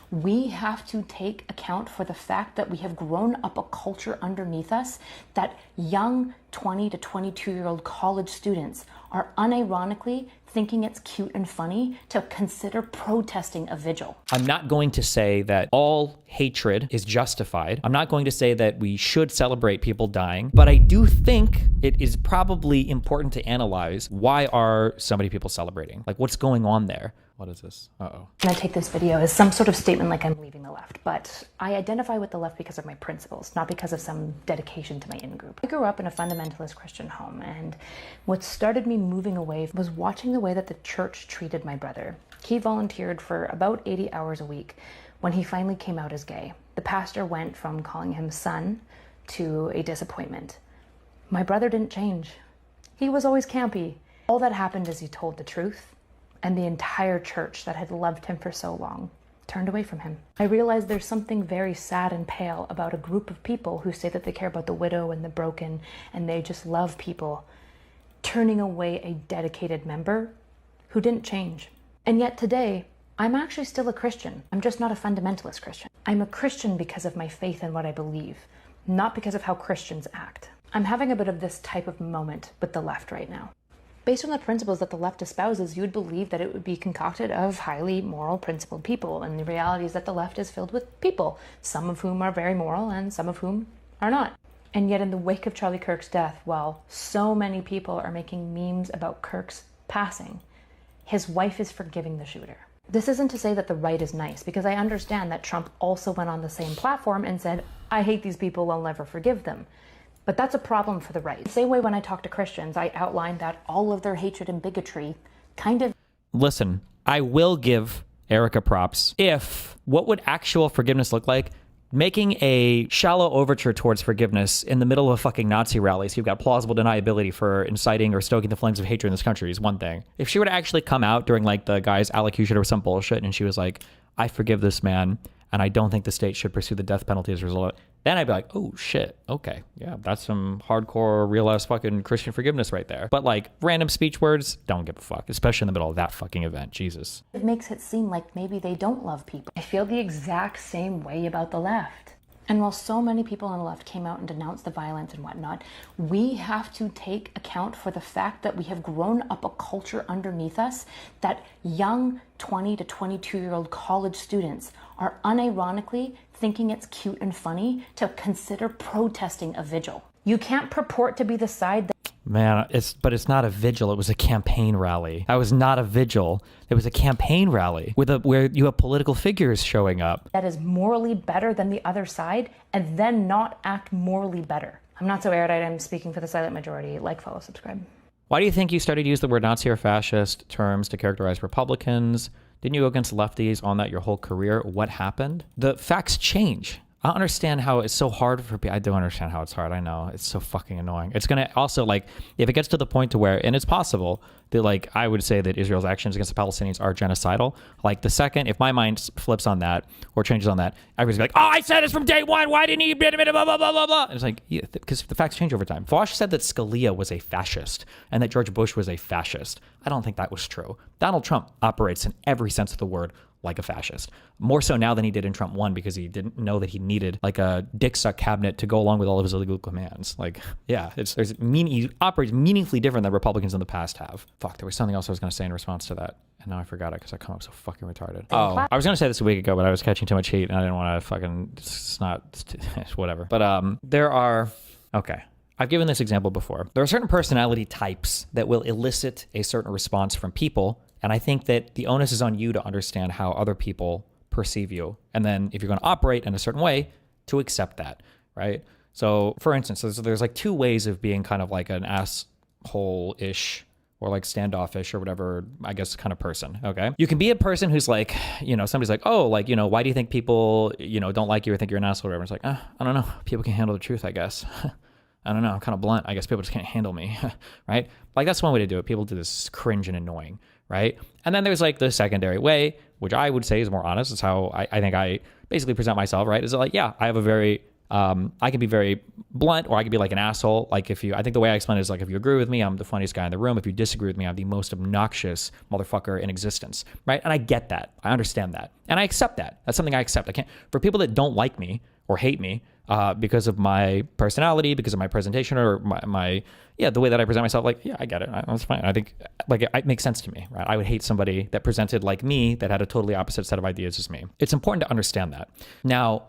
We have to take account for the fact that we have grown up a culture underneath us that young 20 to 22-year-old college students are unironically thinking it's cute and funny to consider protesting a vigil. I'm not going to say that all hatred is justified. I'm not going to say that we should celebrate people dying, but I do think it is probably important to analyze why are so many people celebrating? Like, what's going on there? What is this? Uh-oh. And I take this video as some sort of statement like I'm leaving the left, but I identify with the left because of my principles, not because of some dedication to my in-group. I grew up in a fundamentalist Christian home, and what started me moving away was watching the way that the church treated my brother. He volunteered for about 80 hours a week when he finally came out as gay. The pastor went from calling him son to a disappointment. My brother didn't change. He was always campy. All that happened is he told the truth, and the entire church that had loved him for so long turned away from him. I realized there's something very sad and pale about a group of people who say that they care about the widow and the broken and they just love people, turning away a dedicated member who didn't change. And yet today, I'm actually still a Christian. I'm just not a fundamentalist Christian. I'm a Christian because of my faith in what I believe, not because of how Christians act. I'm having a bit of this type of moment with the left right now. Based on the principles that the left espouses, you would believe that it would be concocted of highly moral, principled people. And the reality is that the left is filled with people, some of whom are very moral and some of whom are not. And yet in the wake of Charlie Kirk's death, while so many people are making memes about Kirk's passing, his wife is forgiving the shooter. This isn't to say that the right is nice, because I understand that Trump also went on the same platform and said, I hate these people, I'll never forgive them. But that's a problem for the right. The same way when I talk to Christians, I outline that all of their hatred and bigotry kind of... Listen, I will give Erica props if what would actual forgiveness look like? Making a shallow overture towards forgiveness in the middle of a fucking Nazi rally, so you've got plausible deniability for inciting or stoking the flames of hatred in this country is one thing. If she were to actually come out during like the guy's allocution or some bullshit and she was like, I forgive this man and I don't think the state should pursue the death penalty as a result, then I'd be like, oh shit, okay, yeah, that's some hardcore, real-ass fucking Christian forgiveness right there. But like, random speech words, don't give a fuck, especially in the middle of that fucking event, Jesus. It makes it seem like maybe they don't love people. I feel the exact same way about the left. And while so many people on the left came out and denounced the violence and whatnot, we have to take account for the fact that we have grown up a culture underneath us that young 20 to 22-year-old college students are unironically thinking it's cute and funny to consider protesting a vigil. You can't purport to be the side that... Man, but it's not a vigil. It was a campaign rally. That was not a vigil. It was a campaign rally where you have political figures showing up. That is morally better than the other side and then not act morally better. I'm not so erudite. I'm speaking for the silent majority. Like, follow, subscribe. Why do you think you started to use the word Nazi or fascist terms to characterize Republicans? Didn't you go against lefties on that your whole career? What happened? The facts change. I don't understand how it's so hard for people. I don't understand how it's hard. I know it's so fucking annoying. It's going to also, like, if it gets to the point to where, and it's possible that, like, I would say that Israel's actions against the Palestinians are genocidal. Like, the second, if my mind flips on that or changes on that, everybody's like, oh, I said this from day one. Why didn't he? Blah, blah, blah, blah, blah. And it's like, yeah, because the facts change over time. Foch said that Scalia was a fascist and that George Bush was a fascist. I don't think that was true. Donald Trump operates in every sense of the word like a fascist. More so now than he did in Trump 1 because he didn't know that he needed like a dick suck cabinet to go along with all of his illegal commands. Like, yeah, he operates meaningfully different than Republicans in the past have. Fuck, there was something else I was going to say in response to that. And now I forgot it because I come up so fucking retarded. Oh, I was going to say this a week ago, but I was catching too much heat and I didn't want to fucking, it's not, whatever. But there are, okay. I've given this example before. There are certain personality types that will elicit a certain response from people. And I think that the onus is on you to understand how other people perceive you. And then if you're going to operate in a certain way, to accept that, right? So for instance, there's like two ways of being kind of like an asshole-ish or like standoffish or whatever, I guess, kind of person, okay? You can be a person who's like, somebody's like, oh, like, why do you think people, don't like you or think you're an asshole or whatever? It's like, I don't know. People can handle the truth, I guess. I don't know. I'm kind of blunt. I guess people just can't handle me, right? Like that's one way to do it. People do this cringe and annoying, right? And then there's like the secondary way, which I would say is more honest. It's how I think I basically present myself, right? Is like, yeah, I have a very I could be very blunt, or I could be like an asshole. Like I think the way I explain it is like, if you agree with me, I'm the funniest guy in the room. If you disagree with me, I'm the most obnoxious motherfucker in existence, right? And I get that. I understand that. And I accept that. That's something I accept. I can't, for people that don't like me or hate me because of my personality, because of my presentation, or the way that I present myself, like, yeah, I get it. That's fine. I think like it makes sense to me, right? I would hate somebody that presented like me, that had a totally opposite set of ideas as me. It's important to understand that. Now,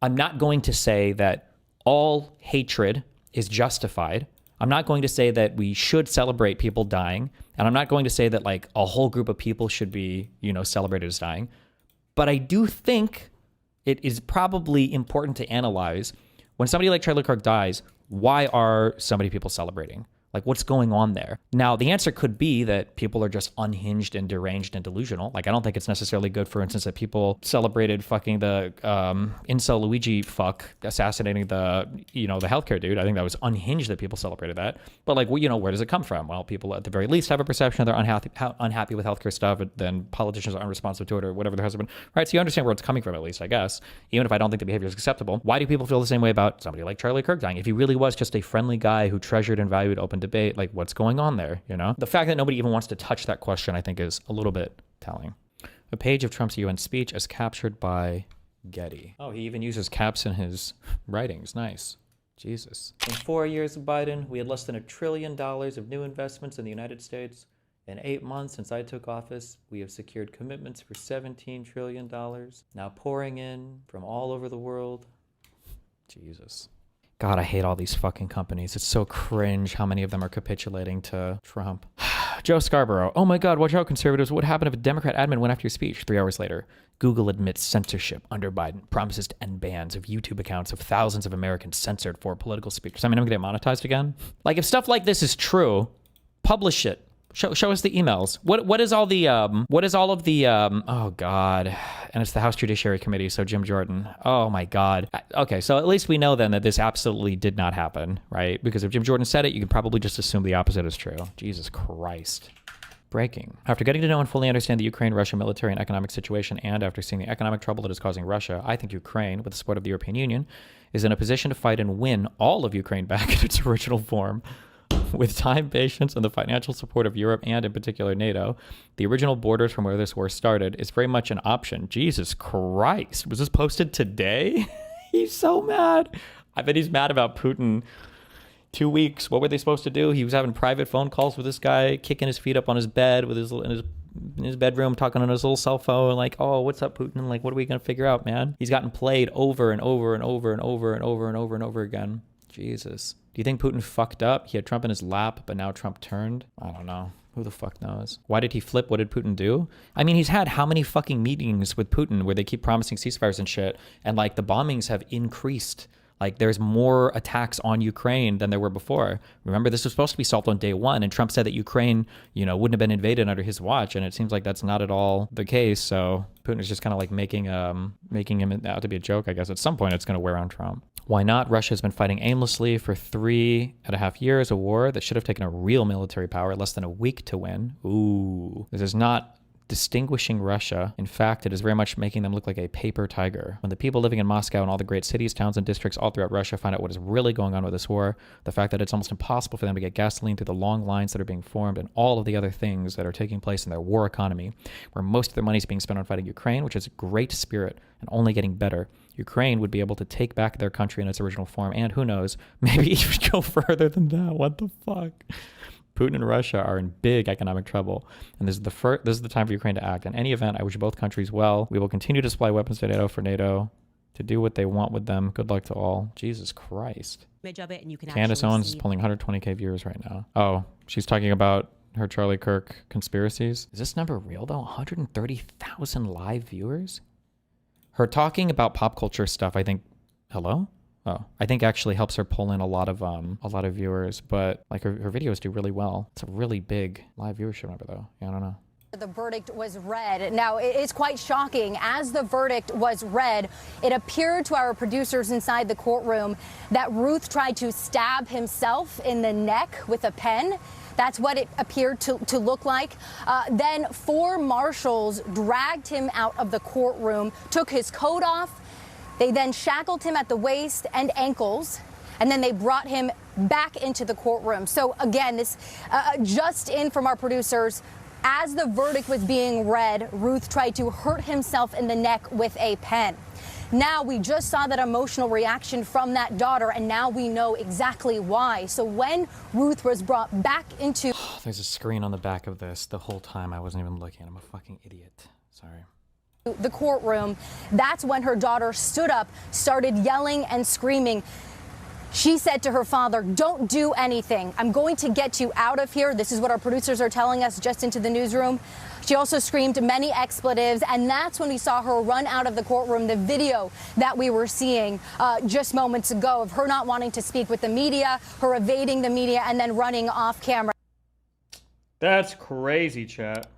I'm not going to say that all hatred is justified. I'm not going to say that we should celebrate people dying. And I'm not going to say that like a whole group of people should be, celebrated as dying. But I do think it is probably important to analyze, when somebody like Charlie Kirk dies, why are so many people celebrating? Like, what's going on there? Now, the answer could be that people are just unhinged and deranged and delusional. Like, I don't think it's necessarily good, for instance, that people celebrated fucking the incel Luigi fuck assassinating the healthcare dude. I think that was unhinged that people celebrated that. But like, where does it come from? Well, people at the very least have a perception they're unhappy with healthcare stuff, and then politicians are unresponsive to it, or whatever there has been. Right? So you understand where it's coming from, at least, I guess. Even if I don't think the behavior is acceptable. Why do people feel the same way about somebody like Charlie Kirk dying? If he really was just a friendly guy who treasured and valued open debate, like, what's going on there? The fact that nobody even wants to touch that question, I think, is a little bit telling. A page of Trump's UN speech as captured by Getty. Oh, he even uses caps in his writings. Nice. Jesus. In 4 years of Biden, we had less than $1 trillion of new investments in the United States. In 8 months since I took office, we have secured commitments for $17 trillion, now pouring in from all over the world. Jesus. God, I hate all these fucking companies. It's so cringe how many of them are capitulating to Trump. Joe Scarborough. Oh my God, watch out, conservatives. What happened if a Democrat admin went after your speech? 3 hours later. Google admits censorship under Biden. Promises to end bans of YouTube accounts of thousands of Americans censored for political speech. I mean, I'm going to get monetized again. Like, if stuff like this is true, publish it. Show us the emails. What is all of the oh God. And it's the House Judiciary Committee, so Jim Jordan. Oh my God. Okay, so at least we know then that this absolutely did not happen, right? Because if Jim Jordan said it, you can probably just assume the opposite is true. Jesus Christ. Breaking. After getting to know and fully understand the Ukraine-Russia military and economic situation, and after seeing the economic trouble that is causing Russia, I think Ukraine, with the support of the European Union, is in a position to fight and win all of Ukraine back in its original form. With time, patience, and the financial support of Europe, and in particular NATO, the original borders from where this war started is very much an option. Jesus Christ. Was this posted today? He's so mad. I bet he's mad about Putin. 2 weeks. What were they supposed to do? He was having private phone calls with this guy, kicking his feet up on his bed with in his bedroom, talking on his little cell phone, like, oh, what's up, Putin? Like, what are we going to figure out, man? He's gotten played over and over and over and over and over and over and over again. Jesus. Do you think Putin fucked up? He had Trump in his lap, but now Trump turned? I don't know. Who the fuck knows? Why did he flip? What did Putin do? I mean, he's had how many fucking meetings with Putin where they keep promising ceasefires and shit, and like the bombings have increased. Like, there's more attacks on Ukraine than there were before. Remember, this was supposed to be solved on day one, and Trump said that Ukraine, wouldn't have been invaded under his watch, and it seems like that's not at all the case. So Putin is just kind of like making him out to be a joke. I guess at some point it's going to wear on Trump. Why not? Russia has been fighting aimlessly for 3.5 years, a war that should have taken a real military power less than a week to win. Ooh. This is not distinguishing Russia. In fact, it is very much making them look like a paper tiger. When the people living in Moscow and all the great cities, towns, and districts all throughout Russia find out what is really going on with this war, the fact that it's almost impossible for them to get gasoline through the long lines that are being formed, and all of the other things that are taking place in their war economy, where most of their money is being spent on fighting Ukraine, which is a great spirit and only getting better. Ukraine would be able to take back their country in its original form, and who knows, maybe even go further than that. What the fuck? Putin and Russia are in big economic trouble, and this is the time for Ukraine to act. In any event, I wish both countries well. We will continue to supply weapons to NATO for NATO to do what they want with them. Good luck to all. Jesus Christ. Of it, and you can Candace Owens is pulling 120K viewers right now. Oh, she's talking about her Charlie Kirk conspiracies. Is this number real though? 130,000 live viewers? Her talking about pop culture stuff, I think, hello? Oh, I think actually helps her pull in a lot of viewers, but like her videos do really well. It's a really big live viewership number though. Yeah, I don't know. The verdict was read. Now, it's quite shocking. As the verdict was read, it appeared to our producers inside the courtroom that Ruth tried to stab himself in the neck with a pen. That's what it appeared to look like. Then 4 marshals dragged him out of the courtroom, took his coat off, They then shackled him at the waist and ankles, and then they brought him back into the courtroom. So again, this just in from our producers, as the verdict was being read, Ruth tried to hurt himself in the neck with a pen. Now we just saw that emotional reaction from that daughter, and now we know exactly why. So when Ruth was brought back into... There's a screen on the back of this the whole time. I wasn't even looking. I'm a fucking idiot. Sorry. The courtroom, that's when her daughter stood up, started yelling and screaming. She said to her father, "Don't do anything. I'm going to get you out of here." This is what our producers are telling us just into the newsroom. She also screamed many expletives, and that's when we saw her run out of the courtroom. The video that we were seeing just moments ago of her not wanting to speak with the media, her evading the media, and then running off camera. That's crazy, chat.